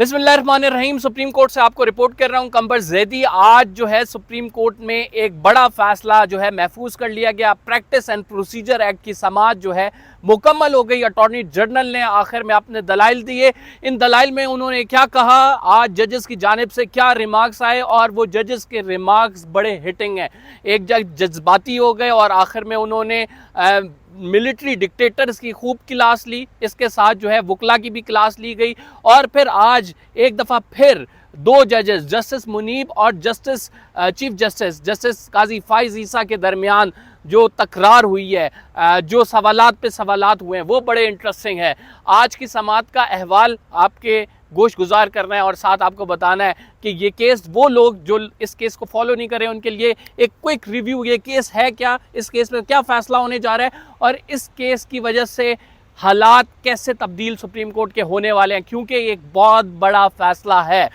बिस्मिल्लाहिर्रहमानिर्रहीम। Supreme court से आपको रिपोर्ट कर रहा हूं कंबर जैदी। आज जो है सुप्रीम कोर्ट में एक बड़ा फैसला जो है महफूज कर लिया गया। प्रैक्टिस एंड प्रोसीजर एक्ट की समाअत जो है मुकम्मल हो गई। अटॉर्नी जनरल ने आखिर में अपने दलाइल दिए। इन दलाइल में उन्होंने क्या कहा, आज जजेस की जानिब से क्या रिमार्क्स आए, और वो जजेस के रिमार्क्स बड़े हिटिंग हैं। एक जज जज्बाती हो गए और आखिर में उन्होंने मिलिट्री डिक्टेटर्स की खूब क्लास ली, इसके साथ जो है वकला की भी क्लास ली गई। और फिर आज एक दफ़ा फिर दो जजेस, जस्टिस मुनीब और justice chief justice Qazi Faez ईसा के दरमियान जो तकरार हुई है, जो सवालात पे सवालात हुए हैं, वो बड़े इंटरेस्टिंग है। आज की समाअत का अहवाल आपके गोश गुजार करना है और साथ आपको बताना है कि ये केस, वो लोग जो इस केस को फॉलो नहीं कर रहे हैं उनके लिए एक क्विक रिव्यू, ये केस है क्या, इस केस में क्या फैसला होने जा रहा है और इस केस की वजह से हालात कैसे तब्दील सुप्रीम कोर्ट के होने वाले हैं, क्योंकि एक बहुत बड़ा फैसला है।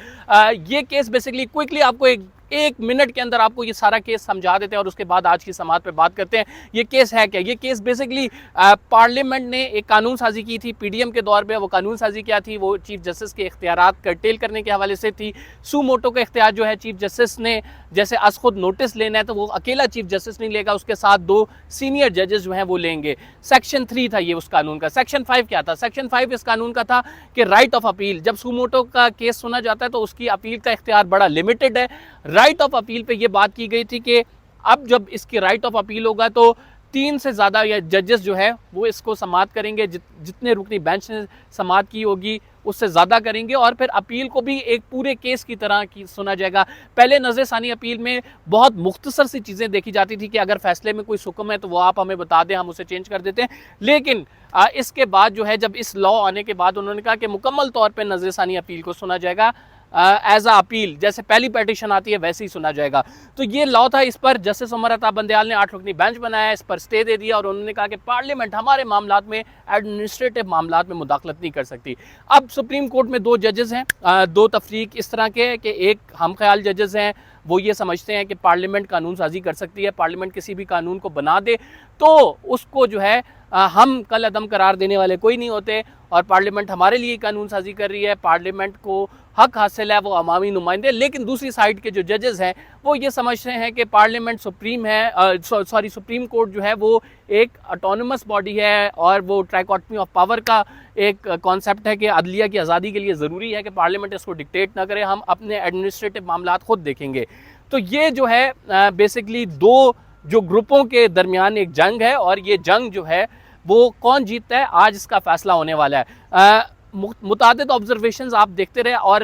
ये केस बेसिकली क्विकली आपको एक मिनट के अंदर आपको ये सारा केस समझा देते हैं और उसके बाद आज की समाअत पे बात करते हैं। ये केस है क्या? ये केस बेसिकली पार्लियामेंट ने एक कानून साजी की थी पीडीएम के दौर पे। वो कानून साजी क्या थी? वो चीफ जस्टिस के इख्तियारात कर्टेल करने के हवाले से थी। सू मोटो का इख्तियार जो है चीफ जस्टिस ने, जैसे अस खुद नोटिस लेना है तो वो अकेला चीफ जस्टिस नहीं लेगा, उसके साथ दो सीनियर जजेस जो हैं वो लेंगे। सेक्शन 3 था ये उस कानून का। सेक्शन 5 क्या था? सेक्शन 5 इस कानून का था कि राइट ऑफ अपील, जब सू मोटो का केस सुना जाता है तो उसकी अपील का इख्तियार बड़ा लिमिटेड है। राइट ऑफ अपील पे ये बात की गई थी कि अब जब इसकी राइट ऑफ अपील होगा तो 3 से ज़्यादा या जजेस जो है वो इसको समाअत करेंगे। जितने रुकनी बेंच ने समाअत की होगी उससे ज़्यादा करेंगे और फिर अपील को भी एक पूरे केस की तरह की सुना जाएगा। पहले नज़रसानी अपील में बहुत मुख्तसर सी चीज़ें देखी जाती थी कि अगर फैसले में कोई सुकम है तो वो आप हमें बता दें, हम उसे चेंज कर देते हैं। लेकिन इसके बाद जो है, जब इस लॉ आने के बाद उन्होंने कहा कि मुकम्मल तौर पर नज़रसानी अपील को सुना जाएगा एज अ अपील, जैसे पहली पेटिशन आती है वैसे ही सुना जाएगा। तो ये लॉ था, इस पर जस्टिस उमर अता बंदयाल ने 8 रुकनी बेंच बनाया, इस पर स्टे दे दिया और उन्होंने कहा कि पार्लियामेंट हमारे मामलात में, एडमिनिस्ट्रेटिव मामलात में मुदाखलत नहीं कर सकती। अब सुप्रीम कोर्ट में 2 जजेस हैं, 2 तफरीक इस तरह के कि एक हम ख्याल जजेस हैं, वो ये समझते हैं कि पार्लियामेंट कानून साजी कर सकती है। पार्लियामेंट किसी भी कानून को बना दे तो उसको जो है हम कल अदम करार देने वाले कोई नहीं होते और पार्लियामेंट हमारे लिए कानून साजी कर रही है, पार्लियामेंट को हक हासिल है, वो अवामी नुमाइंदे। लेकिन दूसरी साइड के जो जजेस हैं वो ये समझते हैं कि पार्लियामेंट सुप्रीम है, सुप्रीम कोर्ट जो है वो एक ऑटोनमस बॉडी है और वो ट्राइकॉटमी ऑफ पावर का एक कॉन्सेप्ट है कि अदलिया की आज़ादी के लिए ज़रूरी है कि पार्लियामेंट इसको डिक्टेट ना करे, हम अपने एडमिनिस्ट्रेटिव मामलात खुद देखेंगे। तो ये जो है बेसिकली 2 जो ग्रुपों के दरमियान एक जंग है और ये जंग जो है वो कौन जीतता है, आज इसका फैसला होने वाला है। मुतादिद ऑब्जर्वेशंस आप देखते रहे और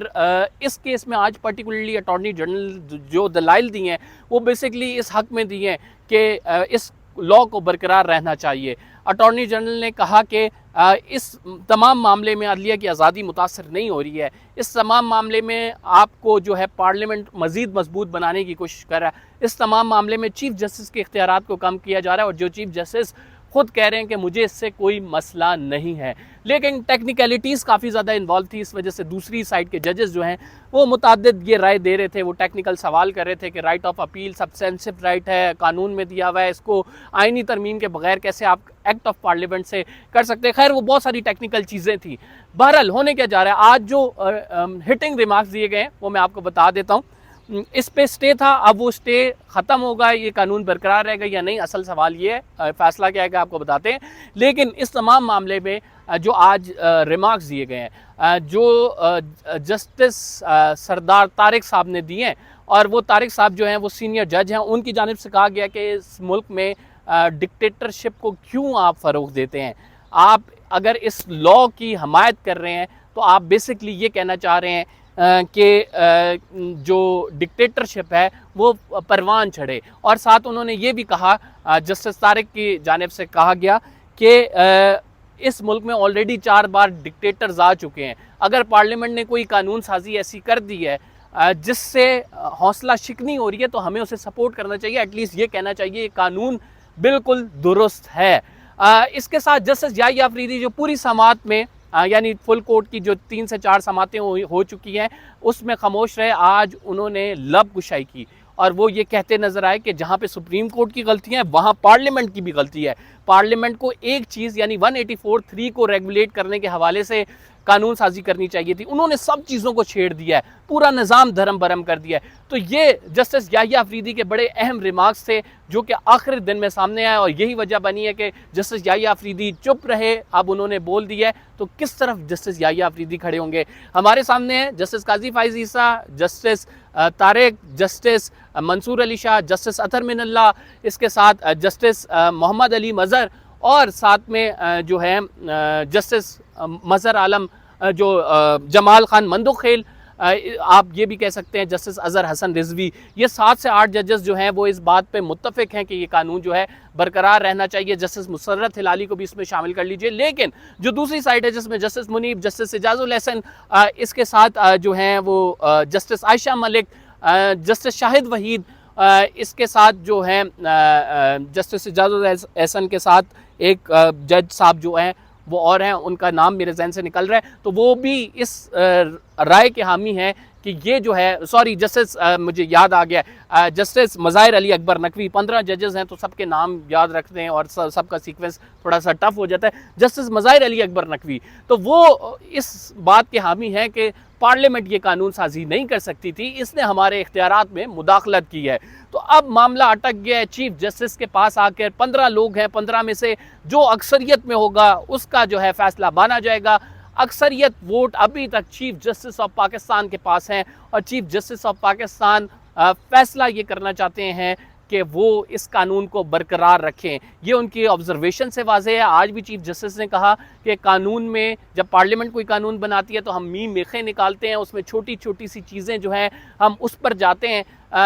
इस केस में आज पर्टिकुलरली अटॉर्नी जनरल जो दलाइल दी हैं वो बेसिकली इस हक में दी हैं कि इस लॉ को बरकरार रहना चाहिए। अटॉर्नी जनरल ने कहा कि इस तमाम मामले में अदलिया की आज़ादी मुतासर नहीं हो रही है, इस तमाम मामले में आपको जो है पार्लियामेंट मज़ीद मजबूत बनाने की कोशिश कर रहा है, इस तमाम मामले में चीफ जस्टिस के इख्तियारात को कम किया जा रहा है और जो चीफ जस्टिस खुद कह रहे हैं कि मुझे इससे कोई मसला नहीं है। लेकिन टेक्निकलिटीज़ काफ़ी ज़्यादा इन्वॉल्व थी, इस वजह से दूसरी साइड के जजेस जो हैं वो मुताद्दिद ये राय दे रहे थे, वो टेक्निकल सवाल कर रहे थे कि right of appeal substantive right है, कानून में दिया हुआ है, इसको आइनी तरमीम के बगैर कैसे आप एक्ट ऑफ पार्लियामेंट से कर सकते हैं। खैर वो बहुत सारी टेक्निकल चीज़ें थी। बहरहाल होने क्या जा रहा है, आज जो हिटिंग रिमार्क्स दिए गए हैं वो मैं आपको बता देता हूँ। इस पे स्टे था, अब वो स्टे ख़त्म होगा, ये कानून बरकरार रहेगा या नहीं, असल सवाल ये है। फैसला क्या है आपको बताते हैं। लेकिन इस तमाम मामले में जो आज रिमार्क्स दिए गए हैं, जो जस्टिस सरदार तारिक साहब ने दिए हैं, और वो तारिक साहब जो हैं वो सीनियर जज हैं, उनकी जानिब से कहा गया कि इस मुल्क में डिक्टेटरशिप को क्यों आप फ़रोग़ देते हैं। आप अगर इस लॉ की हमायत कर रहे हैं तो आप बेसिकली ये कहना चाह रहे हैं कि जो डिक्टेटरशिप है वो परवान चढ़े। और साथ उन्होंने ये भी कहा, जस्टिस तारिक की जानिब से कहा गया कि इस मुल्क में ऑलरेडी 4 बार डिक्टेटर्स आ चुके हैं, अगर पार्लियामेंट ने कोई कानून साजी ऐसी कर दी है जिससे हौसला शिकनी हो रही है तो हमें उसे सपोर्ट करना चाहिए, एटलीस्ट ये कहना चाहिए कानून बिल्कुल दुरुस्त है। इसके साथ जस्टिस याहिया अफरीदी जो पूरी समाअत में यानी फुल कोर्ट की जो 3 से 4 समातें हो चुकी हैं उसमें खामोश रहे, आज उन्होंने लब कुशाई की और वो ये कहते नजर आए कि जहाँ पे सुप्रीम कोर्ट की गलतियाँ हैं वहाँ पार्लियामेंट की भी गलती है। पार्लियामेंट को एक चीज़ यानी 184(3) को रेगुलेट करने के हवाले से कानून साजी करनी चाहिए थी, उन्होंने सब चीज़ों को छेड़ दिया है, पूरा निज़ाम धर्म भरम कर दिया है। तो ये जस्टिस याहिया अफरीदी के बड़े अहम रिमार्क्स थे जो कि आखिरी दिन में सामने आए और यही वजह बनी है कि जस्टिस याहिया अफरीदी चुप रहे, अब उन्होंने बोल दिया है। तो किस तरफ जस्टिस याहिया अफरीदी खड़े होंगे? हमारे सामने है justice Qazi Faez Isa, justice Tariq, justice Mansoor Ali Shah, justice Athar Minallah, इसके साथ जस्टिस मोहम्मद अली मज़हर और साथ में जो है जस्टिस मज़हर आलम, जो जमाल खान मंदोखेल, आप ये भी कह सकते हैं जस्टिस अज़हर हसन रिजवी। ये 7 से 8 जजेस जो हैं वो इस बात पे मुत्तफ़िक हैं कि ये कानून जो है बरकरार रहना चाहिए। जस्टिस मुसर्रत हिलाली को भी इसमें शामिल कर लीजिए। लेकिन जो दूसरी साइड है जिसमें जस्टिस मुनीब, जस्टिस इजाज़ुल एहसन, इसके साथ जो हैं वो जस्टिस आयशा मलिक, जस्टिस शाहिद वहीद, इसके साथ जो है जस्टिस इजाज़ुल एहसन के साथ एक जज साहब जो हैं वो और हैं, उनका नाम मेरे जहन से निकल रहा है, तो वो भी इस राय के हामी हैं कि ये जो है, सॉरी जस्टिस मुझे याद आ गया, जस्टिस मज़ाहिर अली अकबर नकवी, 15 जजेस हैं तो सबके नाम याद रखते हैं और सबका सीक्वेंस थोड़ा सा टफ हो जाता है। जस्टिस मज़ाहिर अली अकबर नकवी तो वो इस बात के हामी हैं कि पार्लियामेंट ये कानून साजी नहीं कर सकती थी, इसने हमारे इख्तियारात में मुदाखलत की है। तो अब मामला अटक गया है चीफ जस्टिस के पास आकर। 15 लोग हैं, 15 में से जो अक्सरियत में होगा उसका जो है फैसला माना जाएगा। अक्सरियत वोट अभी तक चीफ जस्टिस ऑफ पाकिस्तान के पास हैं और चीफ जस्टिस ऑफ पाकिस्तान फैसला ये करना चाहते हैं कि वो इस कानून को बरकरार रखें। ये उनकी ऑब्जर्वेशन से वाज़ेह है। आज भी चीफ जस्टिस ने कहा कि कानून में जब पार्लियामेंट कोई कानून बनाती है तो हम मेखे निकालते हैं, उसमें छोटी छोटी सी चीज़ें जो हैं हम उस पर जाते हैं,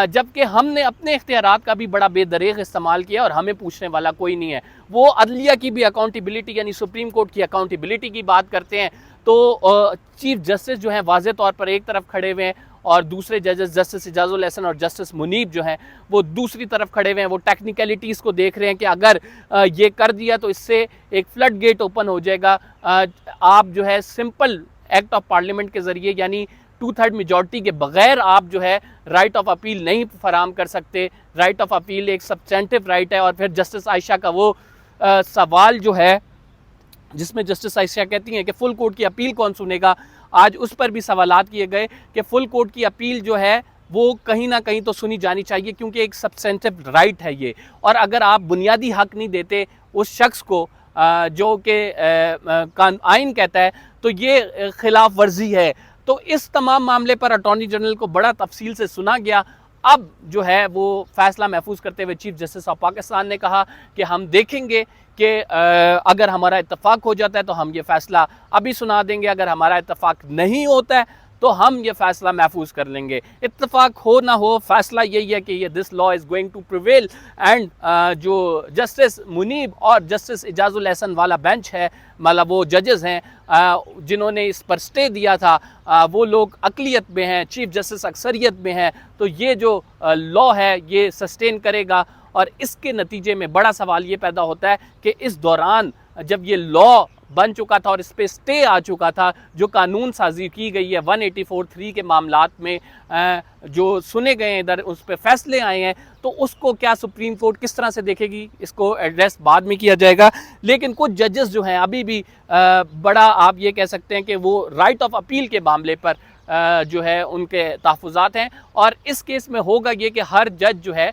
जबकि हमने अपने इख्तियारात का भी बड़ा बेदरीग इस्तेमाल किया और हमें पूछने वाला कोई नहीं है। वो अदलिया की भी अकाउंटेबिलिटी यानी सुप्रीम कोर्ट की अकाउंटेबिलिटी की बात करते हैं, तो चीफ जस्टिस जो हैं वाज़ेह तौर पर एक तरफ खड़े हुए हैं और दूसरे जजेस जस्टिस इजाज़ुल एहसन और जस्टिस मुनीब जो हैं वो दूसरी तरफ खड़े हुए हैं। वो टेक्निकलिटीज़ को देख रहे हैं कि अगर ये कर दिया तो इससे एक फ्लड गेट ओपन हो जाएगा। आप जो है सिंपल एक्ट ऑफ पार्लियामेंट के ज़रिए यानी 2/3 मेजॉरिटी के बगैर आप जो है राइट ऑफ अपील नहीं फराम कर सकते। राइट ऑफ अपील एक सब्सटेंटिव राइट है। और फिर जस्टिस आयशा का वो सवाल जो है जिसमें जस्टिस आयशा कहती हैं कि फुल कोर्ट की अपील कौन सुनेगा, आज उस पर भी सवालात किए गए कि फुल कोर्ट की अपील जो है वो कहीं ना कहीं तो सुनी जानी चाहिए क्योंकि एक सब्सटेंटिव राइट है ये। और अगर आप बुनियादी हक नहीं देते उस शख्स को जो कि आइन कहता है तो ये खिलाफ वर्जी है। तो इस तमाम मामले पर अटॉर्नी जनरल को बड़ा तफसील से सुना गया। अब जो है वो फैसला महफूज करते हुए चीफ जस्टिस ऑफ पाकिस्तान ने कहा कि हम देखेंगे कि अगर हमारा इत्तफाक हो जाता है तो हम ये फैसला अभी सुना देंगे, अगर हमारा इत्तफाक नहीं होता है तो हम ये फैसला महफूज कर लेंगे। इत्तफाक हो ना हो फैसला यही है कि ये this law is going to prevail. And जो जस्टिस मुनीब और जस्टिस इजाज़ुल एहसन वाला बेंच है, मतलब वो जजेस हैं जिन्होंने इस पर स्टे दिया था, वो लोग अक़लियत में हैं, चीफ जस्टिस अक्सरियत में हैं। तो ये जो लॉ है ये सस्टेन करेगा। और इसके नतीजे में बड़ा सवाल ये पैदा होता है कि इस दौरान जब ये लॉ बन चुका था और इस पर स्टे आ चुका था, जो कानून साजी की गई है 184(3) के मामलात में जो सुने गए हैं, इधर उस पर फैसले आए हैं, तो उसको क्या सुप्रीम कोर्ट किस तरह से देखेगी, इसको एड्रेस बाद में किया जाएगा। लेकिन कुछ जजेस जो हैं अभी भी बड़ा आप ये कह सकते हैं कि वो राइट ऑफ अपील के मामले पर जो है उनके तहफ़्फ़ुज़ात हैं। और इस केस में होगा ये कि हर जज जो है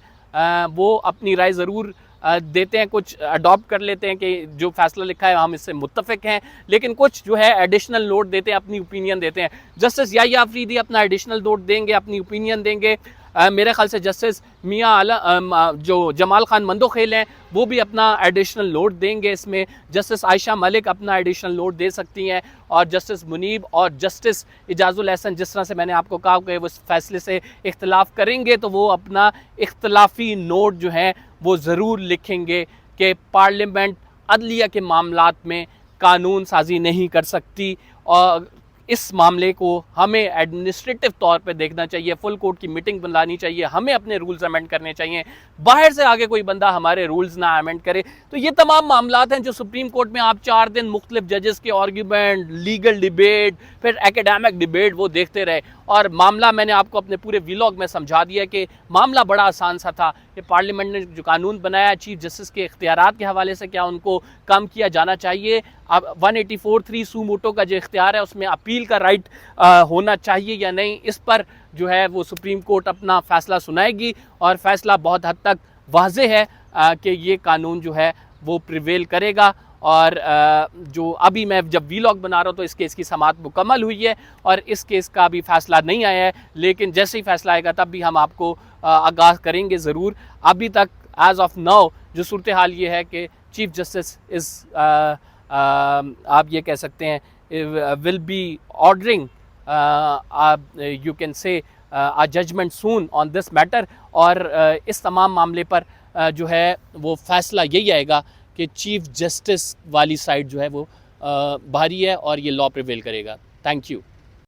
वो अपनी राय ज़रूर देते हैं, कुछ अडॉप्ट कर लेते हैं कि जो फैसला लिखा है हम इससे मुत्तफ़िक हैं, लेकिन कुछ जो है एडिशनल नोट देते हैं, अपनी ओपिनियन देते हैं। जस्टिस याहिया अफरीदी अपना एडिशनल नोट देंगे, अपनी ओपिनियन देंगे। मेरे ख्याल से जस्टिस मियां आलम जो जमाल खान मंदोखेल हैं वो भी अपना एडिशनल नोट देंगे इसमें। जस्टिस आयशा मलिक अपना एडिशनल नोट दे सकती हैं और जस्टिस मुनीब और जस्टिस इजाज़ुल एहसन, जिस तरह से मैंने आपको कहा कि वो इस फैसले से इख्तलाफ करेंगे तो वो अपना इख्तलाफी नोट जो है वो ज़रूर लिखेंगे कि पार्लियामेंट अदलिया के मामलात में कानून साजी नहीं कर सकती और इस मामले को हमें एडमिनिस्ट्रेटिव तौर पे देखना चाहिए, फुल कोर्ट की मीटिंग बुलानी चाहिए, हमें अपने रूल्स अमेंड करने चाहिए, बाहर से आगे कोई बंदा हमारे रूल्स ना अमेंड करे। तो ये तमाम मामलात हैं जो सुप्रीम कोर्ट में आप 4 दिन मुख्तलिफ जजेस के आर्ग्यूमेंट, लीगल डिबेट, फिर एकेडमिक डिबेट वो देखते रहे। और मामला मैंने आपको अपने पूरे व्लॉग में समझा दिया कि मामला बड़ा आसान सा था कि पार्लियामेंट ने जो कानून बनाया चीफ जस्टिस के इख्तियारात के हवाले से क्या उनको कम किया जाना चाहिए। अब 184(3) सू मोटो का जो इख्तियार है उसमें अपील का राइट होना चाहिए या नहीं, इस पर जो है वो सुप्रीम कोर्ट अपना फ़ैसला सुनाएगी और फ़ैसला बहुत हद तक वाज़ेह है कि ये कानून जो है वो प्रिवेल करेगा। और जो अभी मैं जब वीलॉग बना रहा हूँ तो इस केस की समाअत मुकम्मल हुई है और इस केस का अभी फ़ैसला नहीं आया है, लेकिन जैसे ही फ़ैसला आएगा तब भी हम आपको आगाह करेंगे ज़रूर। अभी तक एज़ ऑफ नाउ जो सूरत हाल ये है कि चीफ जस्टिस इज़ आप ये कह सकते हैं will be ordering you can say a judgement soon on this matter. और इस तमाम मामले पर जो है वो फ़ैसला यही आएगा कि चीफ जस्टिस वाली साइड जो है वो भारी है और ये लॉ प्रिवेल करेगा। Thank you.